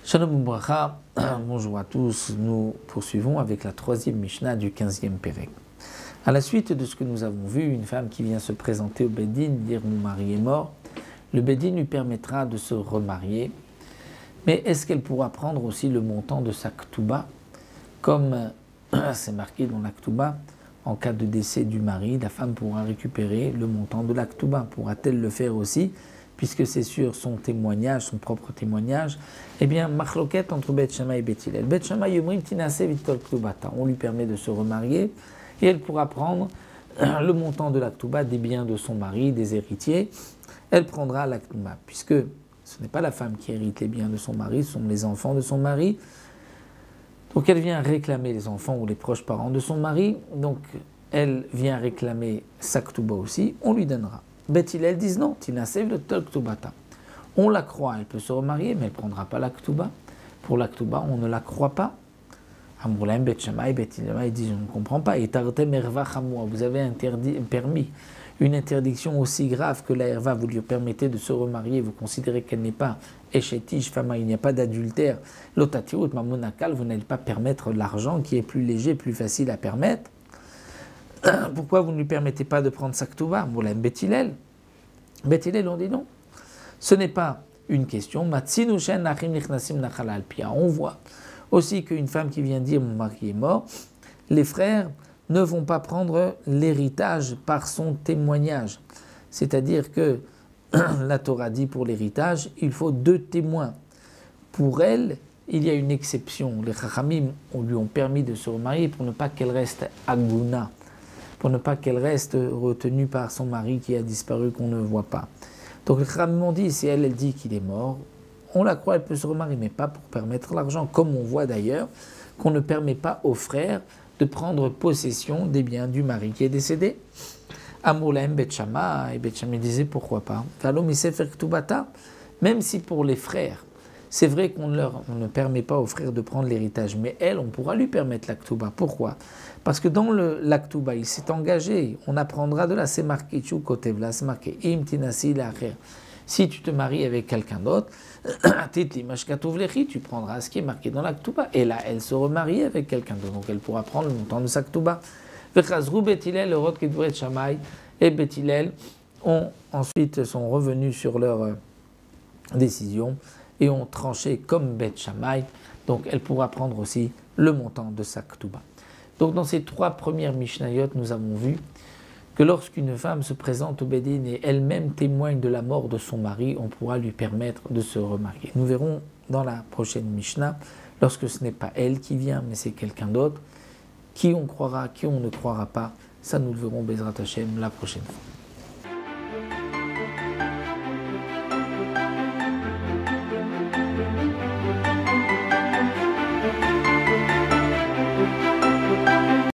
Shalom Ubracha, bonjour à tous, nous poursuivons avec la troisième Mishnah du 15e Pérec. À la suite de ce que nous avons vu, une femme qui vient se présenter au Beddin, dire mon mari est mort, le Beddin lui permettra de se remarier, mais est-ce qu'elle pourra prendre aussi le montant de sa Ketouba, comme c'est marqué dans la Ketouba, en cas de décès du mari, la femme pourra récupérer le montant de la Ketouba, pourra-t-elle le faire aussi? Puisque c'est sur son témoignage, son propre témoignage, eh bien, machloket entre Beth Shammai et Beth Hillel. Beth Shammai yomrim tinase vitol ktubata. On lui permet de se remarier et elle pourra prendre le montant de la Ketouba des biens de son mari, des héritiers. Elle prendra la Ketouba, puisque ce n'est pas la femme qui hérite les biens de son mari, ce sont les enfants de son mari. Donc elle vient réclamer les enfants ou les proches parents de son mari. Donc elle vient réclamer sa Ketouba aussi, on lui donnera. Beth Hillel disent non, Tinasev le tol ktubata. On la croit, elle peut se remarier, mais elle ne prendra pas la Ketouba. Pour la Ketouba, on ne la croit pas. Amroulaim, Beth Shammai, Beth Hillel disent je ne comprends pas. Et Tartem erva chamua, vous avez permis une interdiction aussi grave que la erva, vous lui permettez de se remarier, vous considérez qu'elle n'est pas échetish, fama, il n'y a pas d'adultère. L'otatirut mamonakal, vous n'allez pas permettre l'argent qui est plus léger, plus facile à permettre. Pourquoi vous ne lui permettez pas de prendre sa Ketouba? Moulin Beth Hillel. Beth Hillel, on dit non. Ce n'est pas une question. On voit aussi qu'une femme qui vient dire mon mari est mort, les frères ne vont pas prendre l'héritage par son témoignage. C'est-à-dire que la Torah dit pour l'héritage, il faut 2 témoins. Pour elle, il y a une exception. Les Chachamim lui ont permis de se remarier pour ne pas qu'elle reste aguna, pour ne pas qu'elle reste retenue par son mari qui a disparu, qu'on ne voit pas. Donc les Chachamim ont dit, si elle dit qu'il est mort, on la croit, elle peut se remarier, mais pas pour permettre l'argent, comme on voit d'ailleurs qu'on ne permet pas aux frères de prendre possession des biens du mari qui est décédé. Amoulaim Beth Shammai, et Beth Shammai disait pourquoi pas. Même si pour les frères, c'est vrai qu'on ne permet pas aux frères de prendre l'héritage, mais elle, on pourra lui permettre la Ketouba. Pourquoi? Parce que dans la Ketouba, il s'est engagé, on apprendra de là, c'est marqué, c'est marqué, im tinasi l'acher. Si tu te maries avec quelqu'un d'autre, tu prendras ce qui est marqué dans la Ketouba. Et là, elle se remarie avec quelqu'un d'autre, donc elle pourra prendre le montant de sa Ketouba. Beth Hillel, Beth Shammai et Beth Hillel ensuite sont revenus sur leur décision et ont tranché comme Beth Shammai, donc elle pourra prendre aussi le montant de sa Ketouba. Donc dans ces 3 premières Mishnayot, nous avons vu que lorsqu'une femme se présente au Beddin et elle-même témoigne de la mort de son mari, on pourra lui permettre de se remarier. Nous verrons dans la prochaine Mishnah, lorsque ce n'est pas elle qui vient, mais c'est quelqu'un d'autre, qui on croira, qui on ne croira pas, ça nous le verrons Bezrat Hashem la prochaine fois.